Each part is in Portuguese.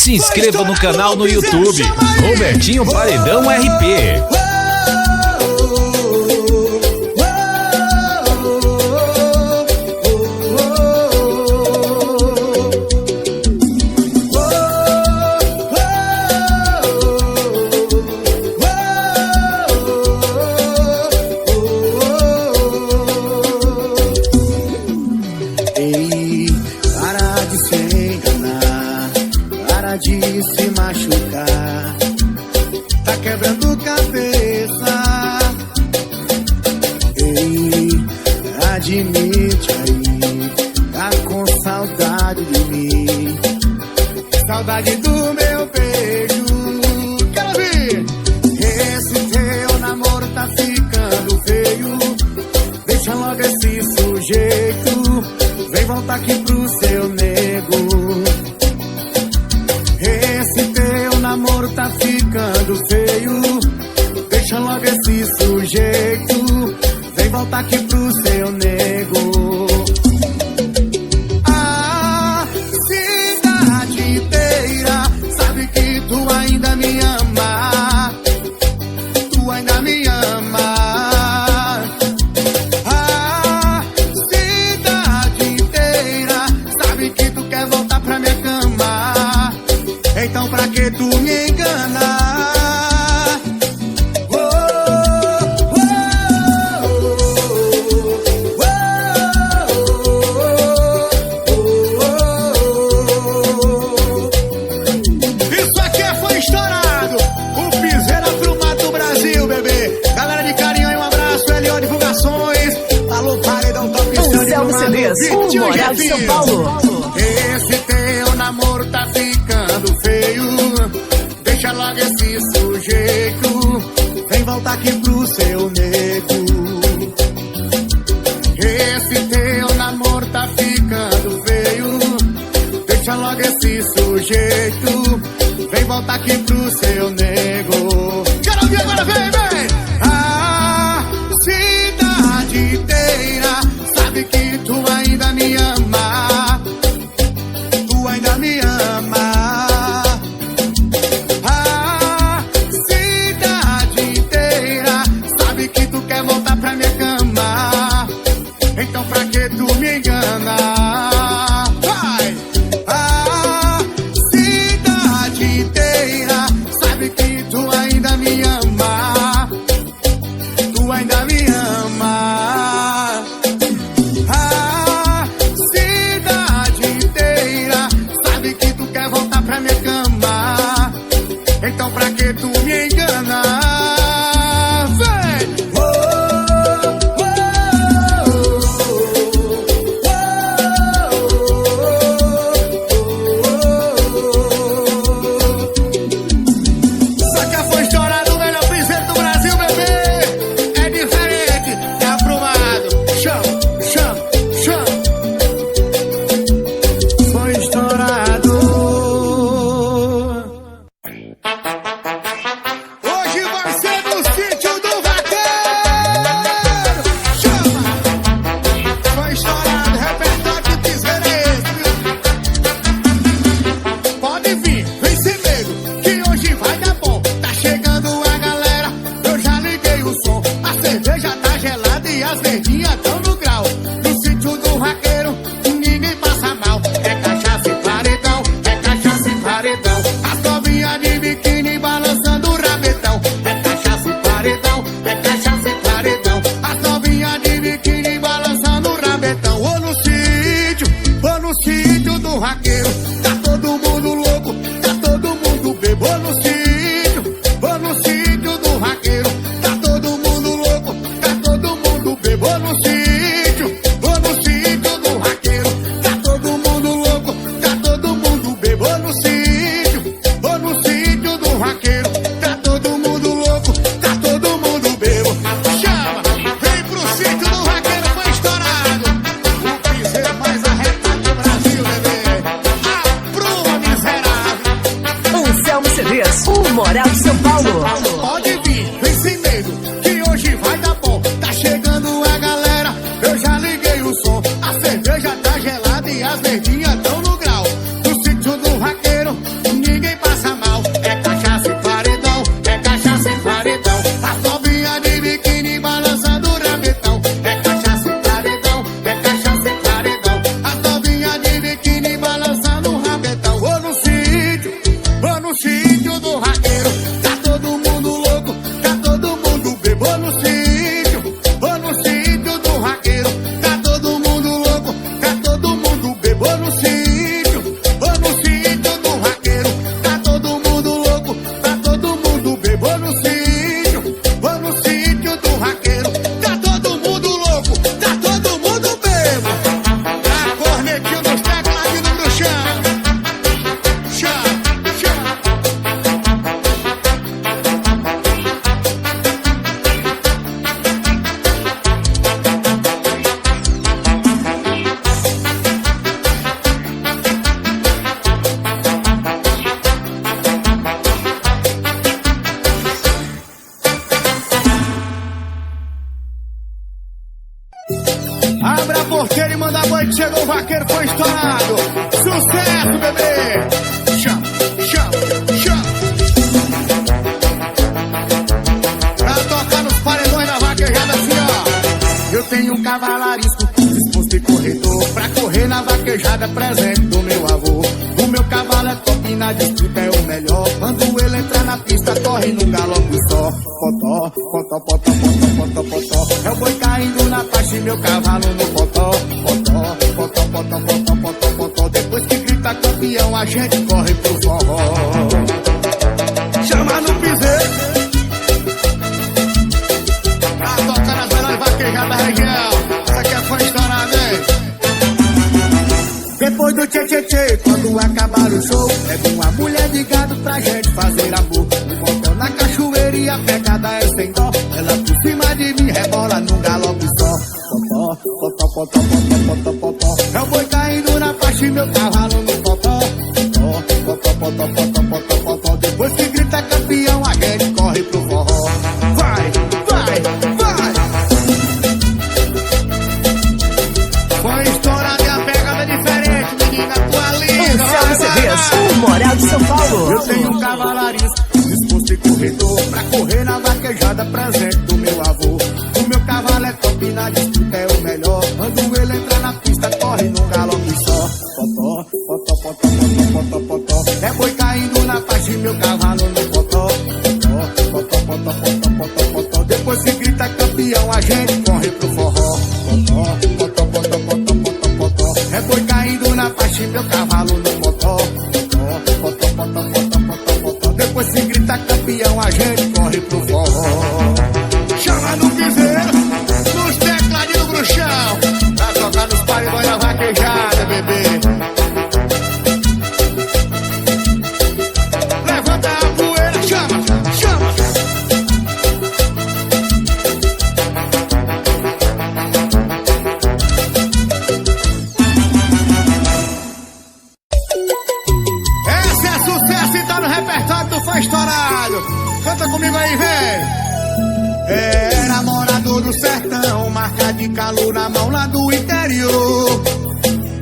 Se inscreva no canal no YouTube, Robertinho Paredão RP. De se machucar, tá quebrando cabeça. Ei, admite aí, tá com saudade de mim, saudade do meu beijo. Quero ouvir. Esse teu namoro tá ficando feio, deixa logo esse sujeito, vem voltar aqui pro seu nego. Esse teu namoro tá ficando feio, deixa logo esse sujeito, vem voltar aqui pro seu nego. A cidade inteira sabe que tu ainda me ama, tu ainda me ama. A cidade inteira sabe que tu quer voltar pra minha cama. Então pra que tu me engana? Isso aqui foi estourado. O Piseira pro Mato Brasil, bebê. Galera de carinho aí, um abraço. LO Divulgações. Alô, Paredão Top Selmo CDs, o Moral de São Paulo. Esse teu namoro tá ficando feio, deixa logo esse sujeito, vem voltar aqui pro seu nego. Esse teu namoro tá ficando feio, deixa logo esse sujeito, vem voltar aqui pro seu nego. Quero ouvir agora, vem, vem! A cidade inteira sabe que tu ainda me ama, tu ainda me ama. A cidade inteira sabe que tu quer voltar pra minha cama. Então pra que tu me engana? Vai! A cidade inteira sabe que tu ainda me ama, tu ainda me ama. A cidade inteira sabe que tu quer voltar pra minha cama. Então pra que tu me engana? Vem! Saca foi estourado, o melhor piseiro do Brasil, bebê. É diferente, é aprovado. Chama, chama, chama. Foi estourado. Hoje vai ser no sítio do vaqueiro. Chama. Foi estourado, repertório de piseiro é esse, viu? Pode vir, vem sem medo, que hoje vai dar bom. Tá chegando a galera, eu já liguei o som. A cerveja tá gelada e as verdinhas tão no grau. No sítio do vaqueiro, ninguém passa mal. É cachaça e paredão, é cachaça e paredão. As novinhas de biquíni balançando o rabetão. É cachaça e paredão, é cachaça e paredão. As novinhas de biquíni balançando o rabetão. Ou no sítio do vaqueiro, tá todo mundo louco, tá todo mundo bebo. Ou no sítio do vaqueiro, tá todo mundo louco, tá todo mundo bebo. Ou no sítio do vaqueiro, tá todo mundo louco, tá todo mundo bebo. Ou no sítio do vaqueiro, tá todo mundo louco, tá todo mundo bebo. Chama, vem pro sítio do vaqueiro, foi estourado. O piseiro mais arretado do Brasil, bebê. Aprova, miserável. Selmo CDs, o Moral de São Paulo. Pode vir, vem sem medo, que hoje vai dar bom. Tá chegando a galera, eu já liguei o som. A cerveja tá gelada e as verdinhas tão no grau. No sítio do vaqueiro, ninguém noite chegou o vaqueiro, foi estourado. Sucesso, bebê. Chama, chama, chama. Pra tocar nos paredões da vaquejada assim, ó. Eu tenho um cavalo arisco, disposto e corredor, pra correr na vaquejada, presente do meu avô. O meu cavalo é top na disputa, é o melhor. Quando ele entra na pista, corre num galope só. Potó, potó, potó, potó, potó, potó. É o boi caindo na parte, meu cavalo no potó. Potó, potó, potó, potó, potó, potó. Depois que grita campeão, a gente corre pro forró. Chama no piseiro, pra tocar nas melhores vaquejadas da região. Essa aqui é fã estourada, hein? Depois do tchê-tchê-tchê, quando acabar o show, pega uma mulher de gado pra gente fazer amor. Um motel na cachoeira e a pegada é sem dó. Ela por cima de mim rebola num galope só. Potó, potó, potó, potó, potó, potó. É o boi caindo na parte, meu cavalo no potó. Potó, potó, potó, potó, potó, potó. Depois que grita campeão, a gente corre pro forró. Vai, vai, vai. Foi estourada e a pegada diferente, menina, tua linda. Anselmo CDs, o Moral de São Paulo. Eu tenho um cavalarismo, disposto e corredor, pra correr na vaquejada, presente do meu avô. O meu cavalo é top na disputa, é o melhor. Quando ele entra na pista, corre num galope só. Potó, potó, potó, potó, potó, potó. É boi caindo na parte, meu cavalo no potó. Potó, potó, potó, potó, potó, potó. Depois que grita campeão, a gente corre pro forró. Potó, potó, potó, potó, potó, potó. É boi caindo na parte, meu cavalo no potó. Potó, potó, potó, potó, potó, potó. Depois que grita campeão, a gente corre pro forró. Chama no piseiro, nos tecladinhos do chão, pra tocar nos paredões da vaquejada, bebê. Levanta a poeira, chama, chama. Esse é sucesso e tá no repertório do Fã Estourado. Canta comigo aí, vem. Era morador do sertão, marca de calor na mão lá do interior.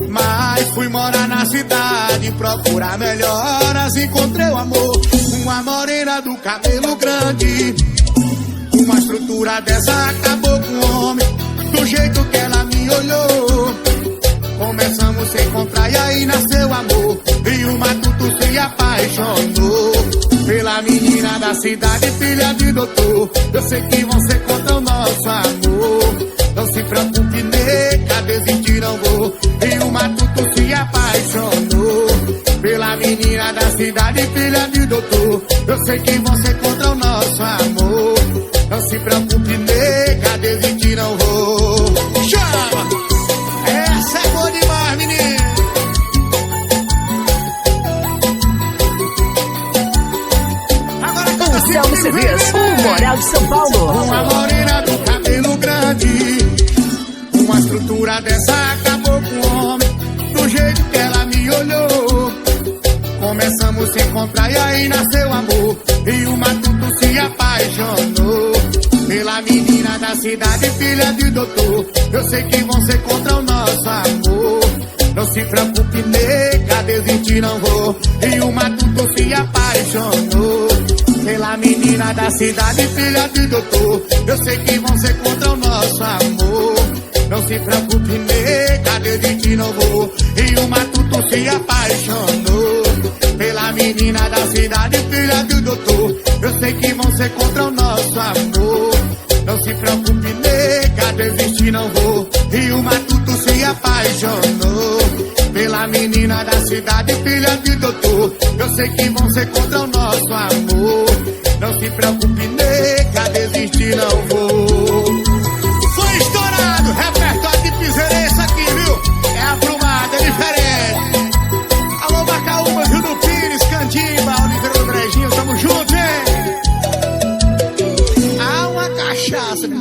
Mas fui morar na cidade, procurar melhoras, encontrei o amor. Uma morena do cabelo grande, uma estrutura dessa acabou com o homem. Do jeito que ela me olhou, começamos a se encontrar e aí nasceu amor. E o matuto se apaixonou pela menina da cidade, filha de doutor. Eu sei que você conta o nosso amor. Não se preocupe, nega, desistir não vou. E o matuto se apaixonou pela menina da cidade, filha de doutor. Eu sei que você conta o nosso amor. Não se preocupe, nega, desistir não vou. Chama! Essa é boa demais, menino. Anselmo CDs, o Moral de São Paulo. Uma morena do cabelo grande, uma estrutura dessa acabou com o homem. Do jeito que ela me olhou, começamos a se encontrar e aí nasceu amor. E o matuto se apaixonou pela menina da cidade, filha de doutor. Eu sei que você contra o nosso amor. Não se preocupe, nega, desistir não vou. E o matuto se apaixonou pela menina da cidade, filha de doutor. Eu sei que vão ser contra o nosso amor. Não se preocupe, nega, desistir não vou. E o matuto se apaixonou pela menina da cidade, filha de doutor. Eu sei que vão ser contra o nosso amor. Não se preocupe, nega, desistir não vou. E o matuto se apaixonou pela menina da cidade, filha de doutor. Eu sei que vão ser contra o nosso amor. Não se preocupe, nega, desistir não vou. Foi estourado, repertório de piseira, isso aqui, viu? É aprumado, é diferente. Alô, Macaúba, Rio do Pires, Candiba, Oliveira do Brejinho, tamo junto, hein? Ah, uma cachaça, né?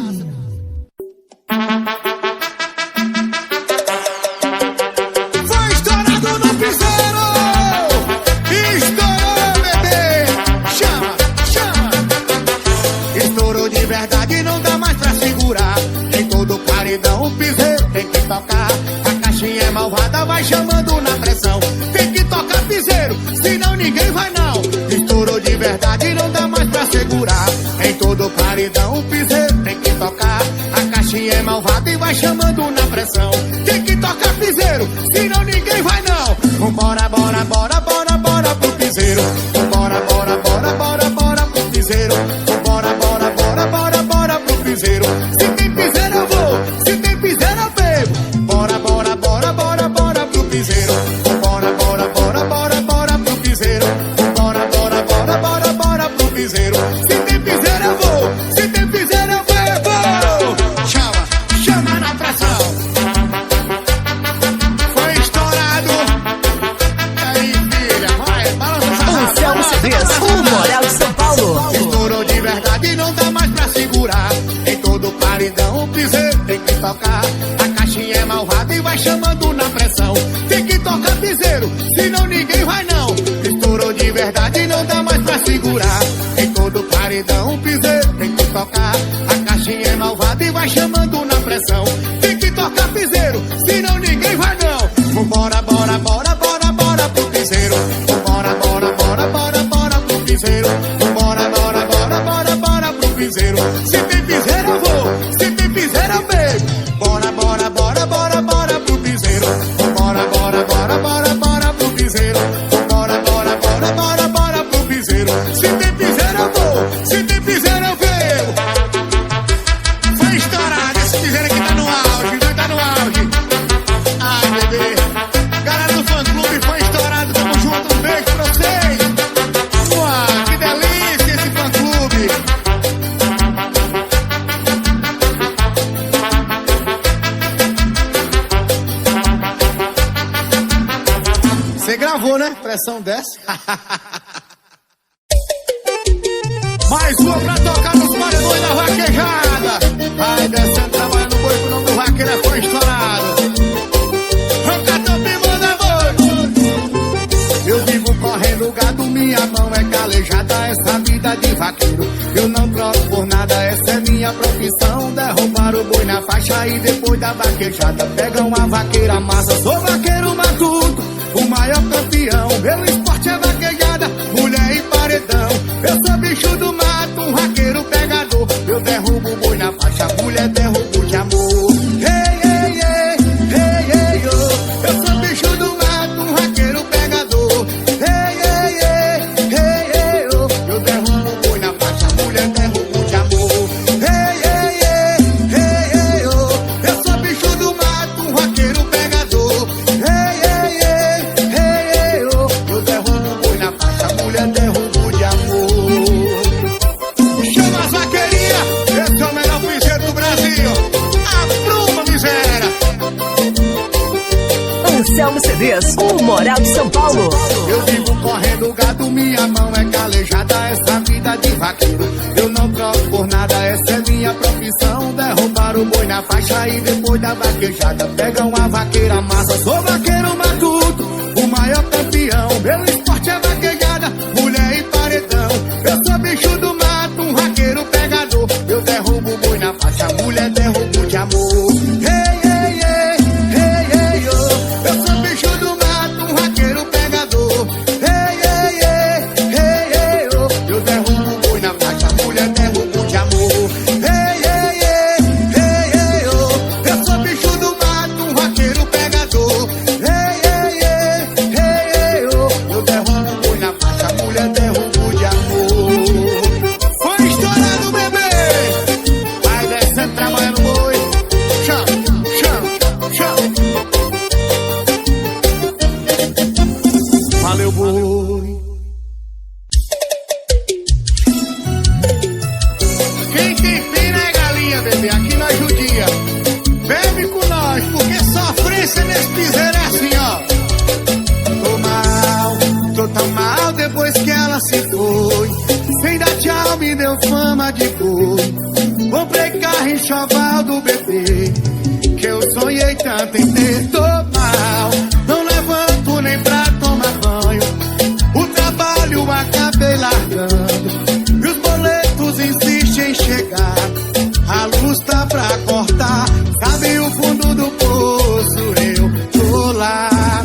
Foi estourado no piseiro! Estourou, bebê! vai chamando na pressão. Tem que tocar piseiro, senão ninguém vai não. Estourou de verdade, não dá mais pra segurar. Em todo paredão o piseiro tem que tocar. A caixinha é malvada e vai chamando na pressão. Tem que tocar piseiro, senão ninguém vai não. Vambora, bora, bora, bora, bora pro piseiro. Vambora, bora, bora, bora, bora pro piseiro. Vambora, bora, bora, bora, bora pro piseiro. Se tem piseiro eu vou, se tem piseiro eu bebo. Bora, bora, bora, bora, bora pro piseiro. Vambora, bora, bora, bora, bora pro piseiro. Vambora, bora, bora, bora, bora pro piseiro. Se tem piseiro eu vou, se tem piseiro eu bebo. Chama, chama na pressão. Foi estourado. Aí, filha, vai, balança essa raba. Anselmo CDs, o Moral de São Paulo. Estourou de verdade e não dá mais pra segurar. Em todo paredão o piseiro tem que tocar. A caixinha é malvada e vai chamando na pressão. Tem que tocar piseiro, senão ninguém vai não. Estourou de verdade e não dá mais pra segurar. Em todo paredão o piseiro tem que tocar. A caixinha é malvada e vai chamando na pressão. Tem que tocar piseiro, senão ninguém vai não. Vambora, bora, bora, bora, bora pro piseiro. Vambora, bora, bora, bora, bora pro piseiro. Vambora, bora, bora, bora, bora pro piseiro. Se tem piseiro eu vou, se tem piseiro eu bebo. Bora, bora, bora, bora, bora pro piseiro. Bora, bora, bora, bora, bora pro piseiro. Bora, bora, bora, bora, bora pro piseiro. Se tem piseiro eu vou, se tem piseiro eu bebo. Foi estourado, esse piseiro aqui tá no auge, não tá no auge. Ai, bebê. Galera do fã clube, foi estourado, tamo junto, um beijo pra vocês. Uau, que delícia esse fã clube. Você gravou, né? Pressão desce. Mais uma pra tocar nos paredões da vaquejada. Vai descendo, trabalhando no boi, o nome do vaqueiro é foi estourado. Eu vivo correndo gado, minha mão é calejada. Essa vida de vaqueiro eu não troco por nada. Essa é minha profissão, derrubar o boi na faixa. E depois da vaquejada pega uma vaqueira massa. Sou vaqueiro matuto, o maior campeão. Meu esporte é vaquejada, mulher e paredão. Eu sou bicho do mato, um vaqueiro pegador. Eu derrubo o boi na faixa, mulher derrubo de amor. Hey, hey, hey, hey, hey, oh. Eu sou bicho do mato, um vaqueiro pegador. Hey, hey, hey, hey, hey, oh. Eu derrubo o boi na faixa, mulher derrubo de amor. Hey, hey, hey, hey, hey, oh. Eu sou bicho do mato, um vaqueiro pegador. Hey, hey, hey, hey, hey, oh. Eu derrubo o boi na faixa, mulher derrubo de amor. Chama as vaqueirinhas, esse é o melhor piseiro do Brasil. Apruma, miséria. Anselmo CDs, o Moral de São Paulo. Eu vivo correndo gado, minha mão é calejada. Essa vida de vaqueiro eu não troco por nada. Essa é minha profissão, derrubar o boi na faixa. E depois da vaquejada pega uma vaqueira massa. Sou vaqueiro matuto, o maior campeão. Meu esporte é vaquejada, mulher e paredão. Eu sou bicho do mato, um vaqueiro pegador. Eu derrubo o boi na faixa, mulher derrubo de amor. Hey, hey, hey, hey, hey, oh. Eu sou bicho do mato, um vaqueiro pegador. Hey, hey, hey, hey, hey, oh. Eu derrubo o boi na faixa, mulher derrubo de amor. Hey, hey, hey, hey, hey, oh. Eu sou bicho do mato, um vaqueiro pegador. Hey, hey, hey, hey, hey, oh. Eu derrubo o boi na faixa, mulher derrubo de amor. Foi estourado, bebê. Vai descendo, trabalhando no boi. Chama, chama, chama. Valeu, boi. Quem tem pena é galinha, bebê. Aqui nós judia. Bebe com nós, porque sofrência nesse piseiro é assim, ó. Tô mal, tô tão mal depois que ela se foi. Sem dar tchau, me deu fama de boi. Comprei carro enxoval do bebê, que eu sonhei tanto em ter. Tô mal, não levanto nem pra tomar banho. O trabalho acabei largando, e os boletos insistem em chegar. A luz tá pra cortar, sabe o fundo do poço, eu tô lá.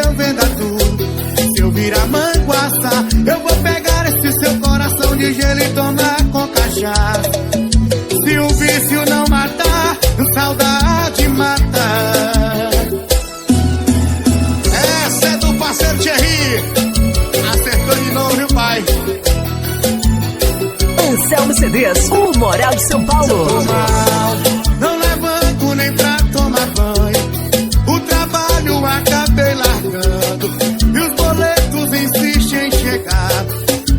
eu venda tudo. Se eu virar manguaça, eu vou pegar esse seu coração de gelo e tomar com cachaça. Se o vício não matar, saudade mata. Essa é do parceiro Thierry. Acertou de novo, viu, pai? Anselmo CDs, o Moral de São Paulo. Tô mal, não levanto nem pra tomar banho. O trabalho acabei largando e os boletos insistem em chegar.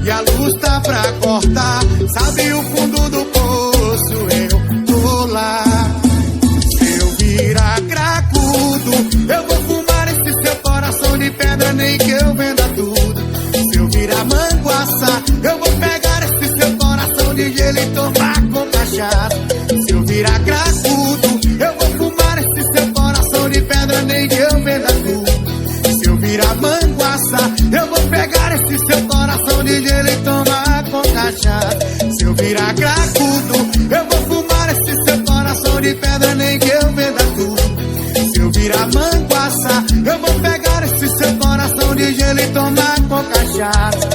E a luz tá pra cortar, sabe o fundo do poço, eu tô lá. Se eu virar cracudo, eu vou fumar esse seu coração de pedra, nem que eu venda tudo. Se eu virar manguaça, eu vou pegar esse seu coração de gelo e tomar com cachaça. Se eu virar cracudo, eu vou fumar esse seu coração de pedra, nem que eu venda tudo. Se eu virar manguaça, eu vou pegar esse seu coração de gelo e tomar com cachaça. Se eu virar cracudo, eu vou fumar esse seu coração de pedra, nem que eu venda tudo. Se eu virar manguaça, eu vou pegar esse seu coração de gelo e tomar com cachaça.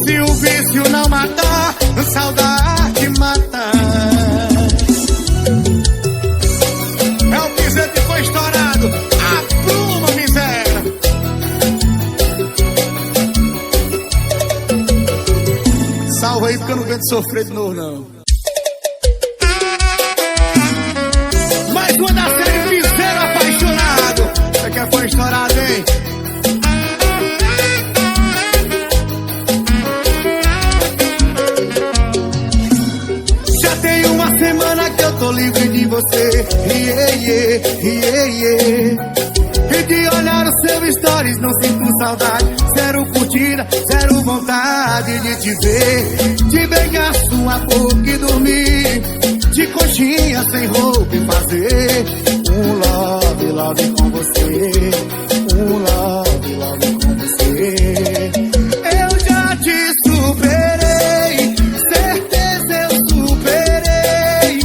Se o vício não matar, saudade mata. É o piseiro que foi estourado, a pluma miséria. Salva aí porque eu não aguento sofrer de novo, não. Mais uma da série Piseiro Apaixonado. Você quer foi estourado, hein? Já tem uma semana que eu tô livre de você. E de olhar os seus stories não sinto saudade. Zero curtida, zero vontade de te ver, de beijar sua boca e dormir de coxinha sem roupa e fazer um love com você. Um love com você. Eu já te superei, certeza eu superei.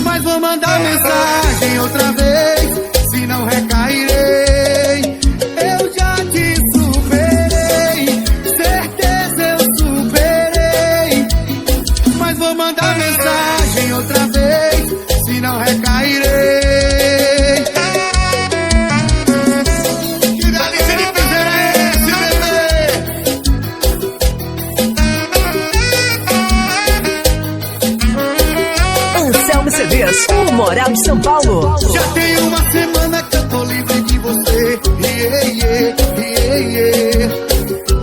Mas vou mandar mensagem outra vez, se não recairei. Eu já te superei, certeza eu superei. Mas vou mandar mensagem outra vez, se não recairei. Que delícia de piseiro é esse, bebê? Anselmo CDs, o Moral de São Paulo. Já tem uma semana que eu tô livre de você.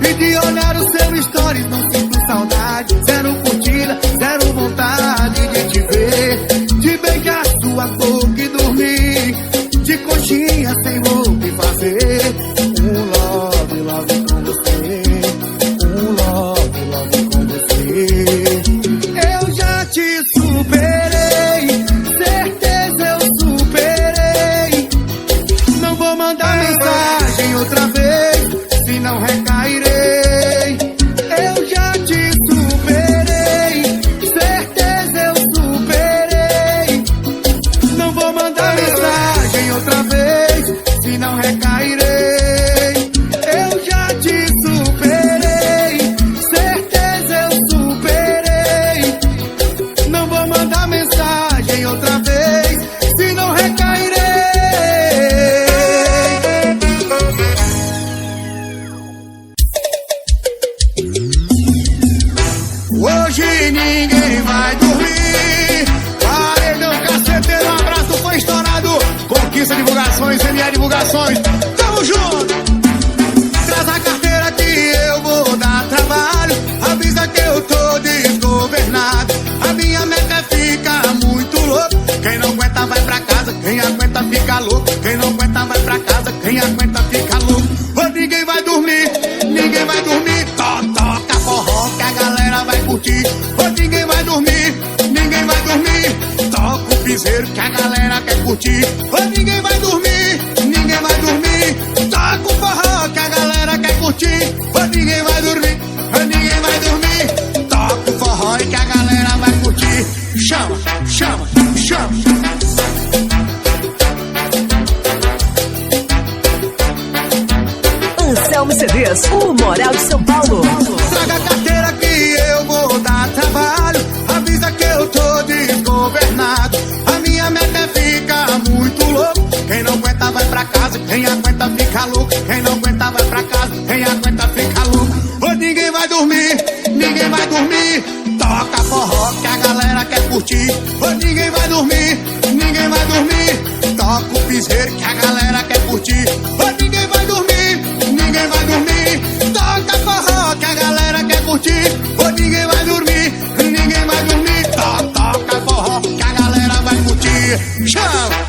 E de olhar os seus stories não sinto saudade. Zero curtida, zero vontade de te ver, de beijar sua boca e dormir de coxinha sem roupa e fazer um love com você. Um love com você. Eu já te superei, certeza eu superei. Não vou mandar mensagem outra vez, se não recairei. Eu já te superei, certeza eu superei. Não vou mandar mensagem outra vez, se não recairei. Eu já te superei, certeza eu superei. Não vou mandar mensagem outra vez, se não recairei. Hoje ninguém vai dormir. Paredão Caceteiro, um abraço, foi estourado. Conquista Divulgações, MR Divulgações, tamo junto. Traz a carteira que eu vou dar trabalho. Avisa que eu tô desgovernado. A minha meta é ficar muito louco. Quem não aguenta vai pra casa, quem aguenta fica louco. Quem não aguenta vai pra casa, quem aguenta fica louco. Hoje ninguém vai dormir, ninguém vai dormir. Toca forró que a galera vai curtir. Hoje ninguém vai dormir, ninguém vai dormir. Toca o piseiro que a galera quer curtir. Hoje ninguém vai dormir, ninguém vai dormir. Toca o forró que a galera quer curtir. Hoje ninguém vai dormir, hoje ninguém vai dormir. Toca o forró que a galera vai curtir. Chama, chama, chama. Home CDs, o Moral de São Paulo. Traga a carteira que eu vou dar trabalho. Avisa que eu tô desgovernado. A minha meta é ficar muito louco. Quem não aguenta vai pra casa, quem aguenta fica louco. Quem não aguenta vai pra casa, quem aguenta fica louco. Hoje ninguém vai dormir, ninguém vai dormir. Toca forró que a galera quer curtir. Hoje ninguém vai dormir, ninguém vai dormir. Toca o piseiro que a galera quer curtir. Hoje ninguém vai dormir, ninguém vai dormir. Toca forró que a galera quer curtir. Hoje ninguém vai dormir, ninguém vai dormir. Toca forró que a galera vai curtir. Chama!